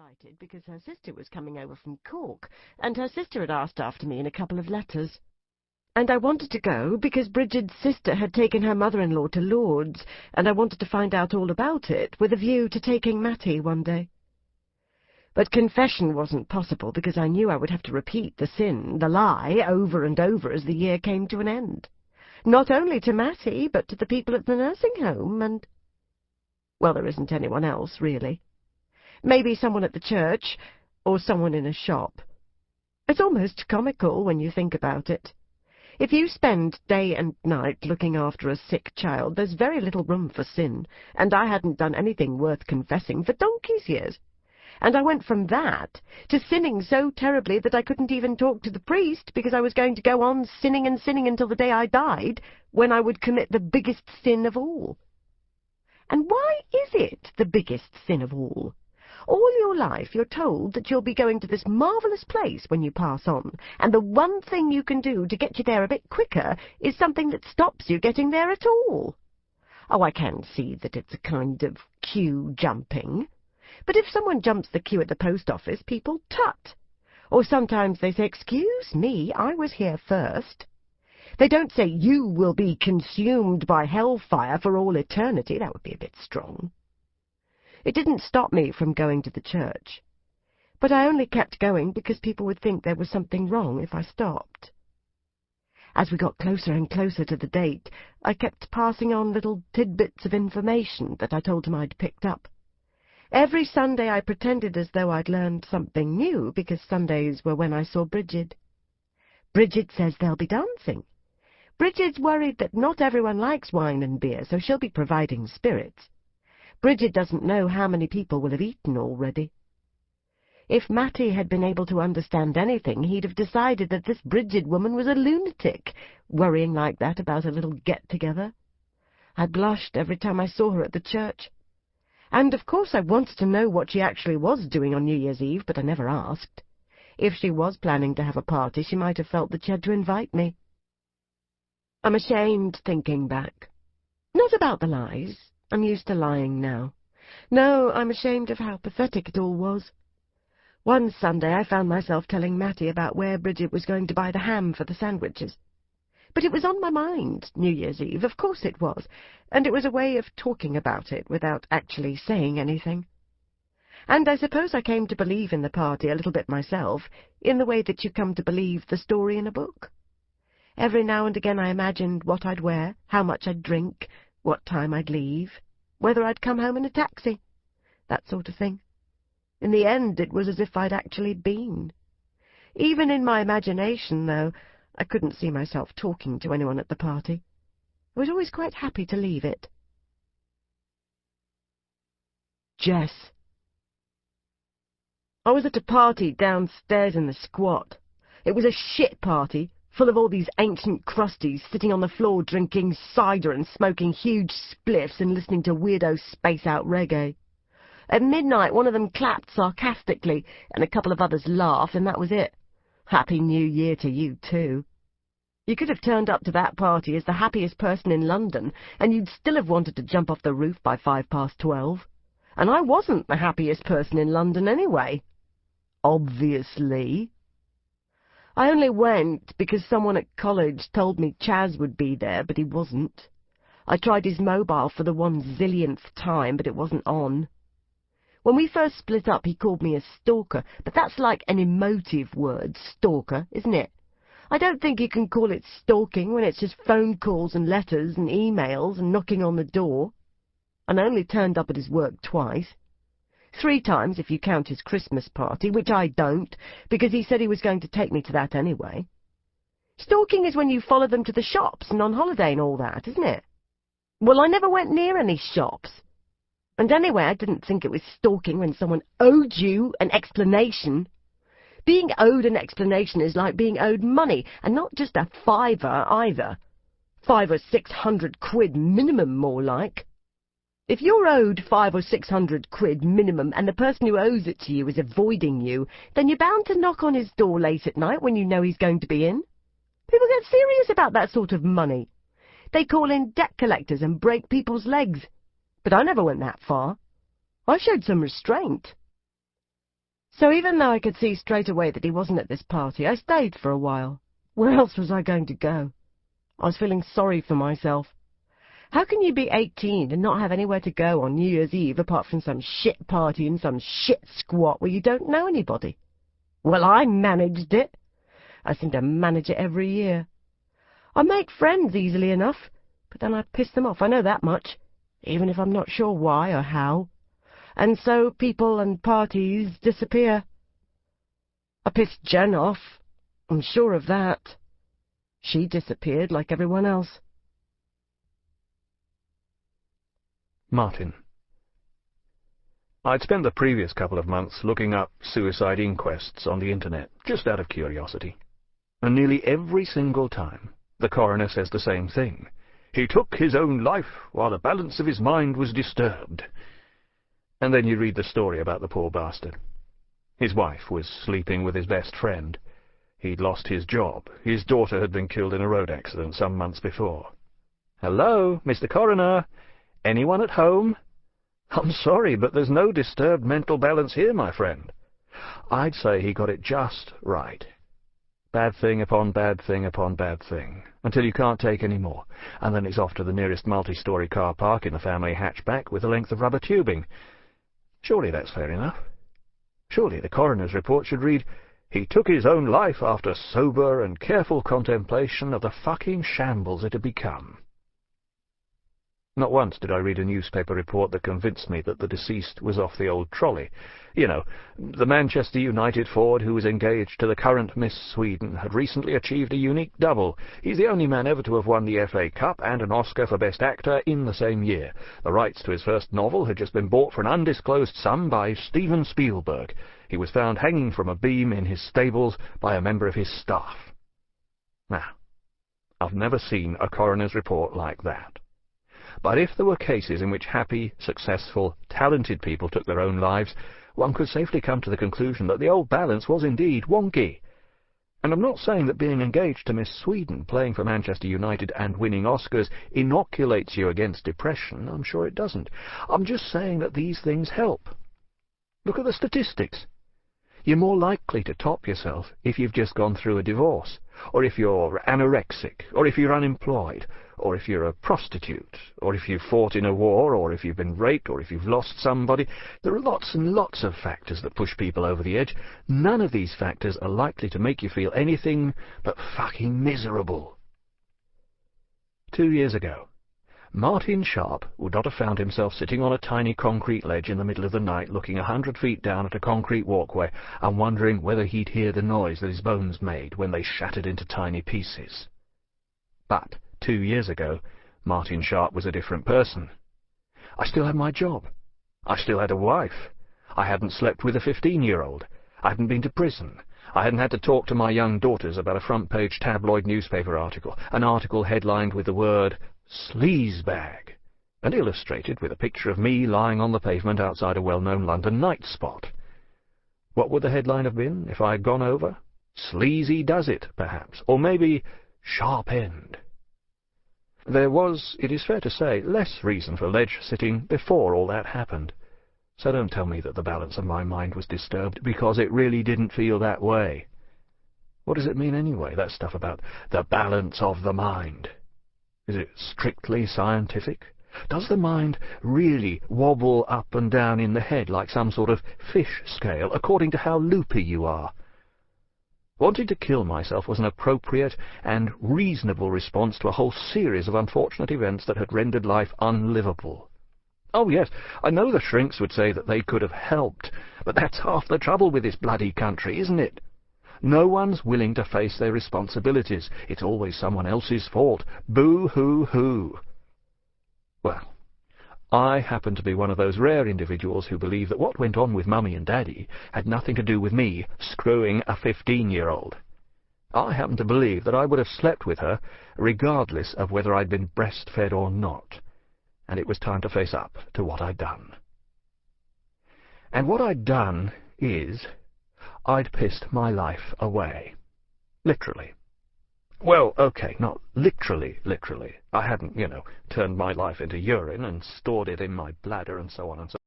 excited because her sister was coming over from Cork, and her sister had asked after me in a couple of letters. And I wanted to go because Bridget's sister had taken her mother-in-law to Lourdes, and I wanted to find out all about it, with a view to taking Matty one day. But confession wasn't possible because I knew I would have to repeat the sin, the lie, over and over as the year came to an end. Not only to Matty, but to the people at the nursing home, and... well, there isn't anyone else, really. Maybe someone at the church, or someone in a shop. It's almost comical when you think about it. If you spend day and night looking after a sick child, there's very little room for sin, and I hadn't done anything worth confessing for donkey's years. And I went from that to sinning so terribly that I couldn't even talk to the priest because I was going to go on sinning and sinning until the day I died, when I would commit the biggest sin of all. And why is it the biggest sin of all? All your life you're told that you'll be going to this marvellous place when you pass on, and the one thing you can do to get you there a bit quicker is something that stops you getting there at all. Oh, I can see that it's a kind of queue jumping. But if someone jumps the queue at the post office, people tut. Or sometimes they say, "Excuse me, I was here first." They don't say, "You will be consumed by hellfire for all eternity." That would be a bit strong. It didn't stop me from going to the church. But I only kept going because people would think there was something wrong if I stopped. As we got closer and closer to the date, I kept passing on little tidbits of information that I told him I'd picked up. Every Sunday I pretended as though I'd learned something new, because Sundays were when I saw Bridget. Bridget says there'll be dancing. Bridget's worried that not everyone likes wine and beer, so she'll be providing spirits. Bridget doesn't know how many people will have eaten already. If Matty had been able to understand anything, he'd have decided that this Bridget woman was a lunatic, worrying like that about a little get-together. I blushed every time I saw her at the church. And of course I wanted to know what she actually was doing on New Year's Eve, but I never asked. If she was planning to have a party, she might have felt that she had to invite me. I'm ashamed thinking back. Not about the lies. I'm used to lying now. No, I'm ashamed of how pathetic it all was. One Sunday I found myself telling Matty about where Bridget was going to buy the ham for the sandwiches. But it was on my mind, New Year's Eve, of course it was, and it was a way of talking about it without actually saying anything. And I suppose I came to believe in the party a little bit myself, in the way that you come to believe the story in a book. Every now and again I imagined what I'd wear, how much I'd drink, what time I'd leave, whether I'd come home in a taxi, that sort of thing. In the end, it was as if I'd actually been. Even in my imagination, though, I couldn't see myself talking to anyone at the party. I was always quite happy to leave it. Jess. I was at a party downstairs in the squat. It was a shit party, full of all these ancient crusties sitting on the floor drinking cider and smoking huge spliffs and listening to weirdo space-out reggae. At midnight, one of them clapped sarcastically, and a couple of others laughed, and that was it. Happy New Year to you, too. You could have turned up to that party as the happiest person in London, and you'd still have wanted to jump off the roof by 12:05. And I wasn't the happiest person in London anyway. Obviously. I only went because someone at college told me Chaz would be there, but he wasn't. I tried his mobile for the 1,000,000th time, but it wasn't on. When we first split up, he called me a stalker, but that's like an emotive word, stalker, isn't it? I don't think you can call it stalking when it's just phone calls and letters and emails and knocking on the door. And I only turned up at his work twice. 3 times if you count his Christmas party, which I don't, because he said he was going to take me to that anyway. Stalking is when you follow them to the shops and on holiday and all that, isn't it? Well, I never went near any shops. And anyway, I didn't think it was stalking when someone owed you an explanation. Being owed an explanation is like being owed money, and not just a fiver either. 500 or 600 quid minimum, more like. If you're owed 500 or 600 quid minimum and the person who owes it to you is avoiding you, then you're bound to knock on his door late at night when you know he's going to be in. People get serious about that sort of money. They call in debt collectors and break people's legs. But I never went that far. I showed some restraint. So even though I could see straight away that he wasn't at this party, I stayed for a while. Where else was I going to go? I was feeling sorry for myself. How can you be 18 and not have anywhere to go on New Year's Eve apart from some shit party in some shit squat where you don't know anybody? Well, I managed it. I seem to manage it every year. I make friends easily enough, but then I piss them off, I know that much, even if I'm not sure why or how. And so people and parties disappear. I pissed Jen off, I'm sure of that. She disappeared like everyone else. Martin. I'd spent the previous couple of months looking up suicide inquests on the internet, just out of curiosity. And nearly every single time, the coroner says the same thing. He took his own life while the balance of his mind was disturbed. And then you read the story about the poor bastard. His wife was sleeping with his best friend. He'd lost his job. His daughter had been killed in a road accident some months before. "Hello, Mr. Coroner? Anyone at home?" "I'm sorry, but there's no disturbed mental balance here, my friend." I'd say he got it just right. Bad thing upon bad thing upon bad thing, until you can't take any more, and then it's off to the nearest multi-story car park in the family hatchback with a length of rubber tubing. Surely that's fair enough. Surely the coroner's report should read, "He took his own life after sober and careful contemplation of the fucking shambles it had become." Not once did I read a newspaper report that convinced me that the deceased was off the old trolley. You know, the Manchester United forward who was engaged to the current Miss Sweden had recently achieved a unique double. He's the only man ever to have won the FA Cup and an Oscar for Best Actor in the same year. The rights to his first novel had just been bought for an undisclosed sum by Steven Spielberg. He was found hanging from a beam in his stables by a member of his staff. Now, I've never seen a coroner's report like that. But if there were cases in which happy, successful, talented people took their own lives, one could safely come to the conclusion that the old balance was indeed wonky. And I'm not saying that being engaged to Miss Sweden, playing for Manchester United and winning Oscars inoculates you against depression. I'm sure it doesn't. I'm just saying that these things help. Look at the statistics. You're more likely to top yourself if you've just gone through a divorce, or if you're anorexic, or if you're unemployed, or if you're a prostitute, or if you've fought in a war, or if you've been raped, or if you've lost somebody. There are lots and lots of factors that push people over the edge. None of these factors are likely to make you feel anything but fucking miserable. 2 years ago, Martin Sharp would not have found himself sitting on a tiny concrete ledge in the middle of the night, looking 100 feet down at a concrete walkway and wondering whether he'd hear the noise that his bones made when they shattered into tiny pieces. But 2 years ago, Martin Sharp was a different person. I still had my job. I still had a wife. I hadn't slept with a 15-year-old. I hadn't been to prison. I hadn't had to talk to my young daughters about a front-page tabloid newspaper article, an article headlined with the word sleazebag, and illustrated with a picture of me lying on the pavement outside a well-known London night spot. What would the headline have been if I had gone over? Sleazy does it, perhaps, or maybe Sharp End. There was, it is fair to say, less reason for ledge-sitting before all that happened. So don't tell me that the balance of my mind was disturbed, because it really didn't feel that way. What does it mean anyway, that stuff about the balance of the mind? Is it strictly scientific? Does the mind really wobble up and down in the head like some sort of fish scale, according to how loopy you are? Wanting to kill myself was an appropriate and reasonable response to a whole series of unfortunate events that had rendered life unlivable. Oh yes, I know the shrinks would say that they could have helped, but that's half the trouble with this bloody country, isn't it? No one's willing to face their responsibilities. It's always someone else's fault. Boo-hoo-hoo. Well, I happen to be one of those rare individuals who believe that what went on with Mummy and Daddy had nothing to do with me screwing a 15-year-old. I happen to believe that I would have slept with her regardless of whether I'd been breastfed or not, and it was time to face up to what I'd done. And what I'd done is, I'd pissed my life away. Literally. Well, okay, not literally. I hadn't, turned my life into urine and stored it in my bladder and so on and so on.